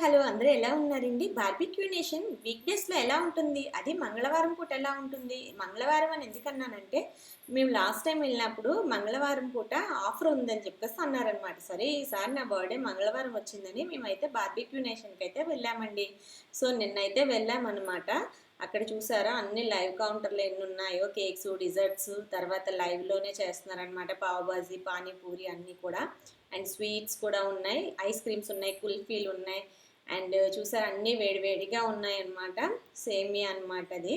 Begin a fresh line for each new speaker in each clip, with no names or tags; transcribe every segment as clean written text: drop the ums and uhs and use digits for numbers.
Hello అందరూ ఎలా ఉన్నారండి? బార్బిక్యూ నేషన్ వీక్ డేస్‌లో ఎలా ఉంటుంది? అది మంగళవారం పూట ఎలా ఉంటుంది? మంగళవారం అని ఎందుకన్నానంటే, మేము లాస్ట్ టైమ్ వెళ్ళినప్పుడు మంగళవారం పూట ఆఫర్ ఉందని చెప్పేసి అన్నారనమాట. సరే ఈసారి నా బర్త్‌డే మంగళవారం వచ్చిందని మేమైతే బార్బిక్యూ నేషన్‌కైతే వెళ్ళామండి. సో నిన్నైతే వెళ్ళామనమాట. అక్కడ చూసారా అన్ని లైవ్ కౌంటర్‌లు ఎన్నున్నాయో కేక్స్, డిజర్ట్స్ తర్వాత లైవ్‌లోనే చేస్తున్నారనమాట. పావు బాజీ, పానీపూరి అన్నీ కూడా. అండ్ స్వీట్స్ కూడా ఉన్నాయి. ఐస్ క్రీమ్స్ ఉన్నాయి, కుల్ఫీలు ఉన్నాయి. అండ్ చూసారా అన్నీ వేడివేడిగా ఉన్నాయన్నమాట. సేమియా అనమాట అది.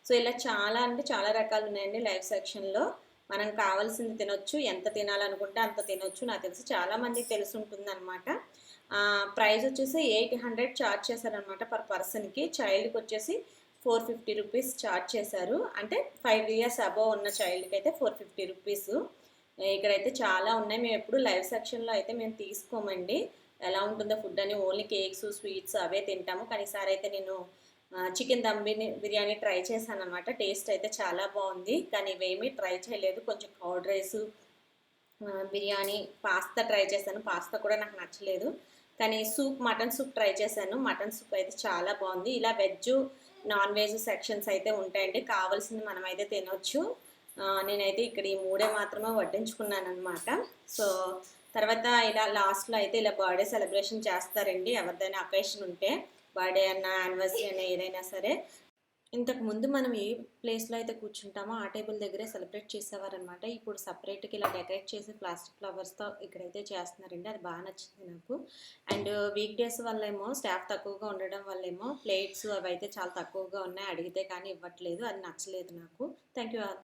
సో ఇలా చాలా అంటే చాలా రకాలు ఉన్నాయండి లైవ్ సెక్షన్‌లో. మనం కావాల్సింది తినొచ్చు. ఎంత తినాలనుకుంటే అంత తినొచ్చు. నాకు తెలిసి చాలా మందికి తెలిసి ఉంటుందన్నమాట. ప్రైస్ వచ్చేసి 800 చార్జ్ చేశారనమాట పర్ పర్సన్‌కి. చైల్డ్‌కి వచ్చేసి 450 రూపీస్ చార్జ్ చేశారు. అంటే 5 ఇయర్స్ అబోవ్ ఉన్న చైల్డ్‌కి అయితే 450 రూపీస్. ఇక్కడైతే చాలా ఉన్నాయి. మేము ఎప్పుడు లైవ్ సెక్షన్‌లో అయితే మేము తీసుకోమండి. ఎలా ఉంటుందో ఫుడ్ అని ఓన్లీ కేక్స్, స్వీట్స్ అవే తింటాము. కానీ ఈసారి అయితే నేను చికెన్ దమ్ బిర్యానీ ట్రై చేశాననమాట. టేస్ట్ అయితే చాలా బాగుంది. కానీ ఇవేమీ ట్రై చేయలేదు. కొంచెం curd rice, biryani, pasta try చేశాను. పాస్తా కూడా నాకు నచ్చలేదు. కానీ సూప్, మటన్ సూప్ ట్రై చేశాను. మటన్ సూప్ అయితే చాలా బాగుంది. ఇలా వెజ్, నాన్ వెజ్ సెక్షన్స్ అయితే ఉంటాయండి. కావాల్సింది మనమైతే తినొచ్చు. నేనైతే ఇక్కడ ఈ మూడే మాత్రమే వడ్డించుకున్నానమాట. సో తర్వాత ఇలా లాస్ట్లో అయితే ఇలా బర్త్డే సెలబ్రేషన్ చేస్తారండి. ఎవరిదైనా అకేషన్ ఉంటే బర్త్డే అన్న, యానివర్సరీ అన్న ఏదైనా సరే. ఇంతకుముందు మనం ఏ ప్లేస్లో అయితే కూర్చుంటామో ఆ టేబుల్ దగ్గరే సెలబ్రేట్ చేసేవారనమాట. ఇప్పుడు సపరేట్గా ఇలా డెకరేట్ చేసి ప్లాస్టిక్ ఫ్లవర్స్తో ఇక్కడైతే చేస్తున్నారండి. అది బాగా నచ్చింది నాకు. అండ్ వీక్ డేస్ వల్లేమో స్టాఫ్ తక్కువగా ఉండడం వల్లేమో ప్లేట్స్ అవి అయితే చాలా తక్కువగా ఉన్నాయి. అడిగితే కానీ ఇవ్వట్లేదు. అది నచ్చలేదు నాకు. Thank you.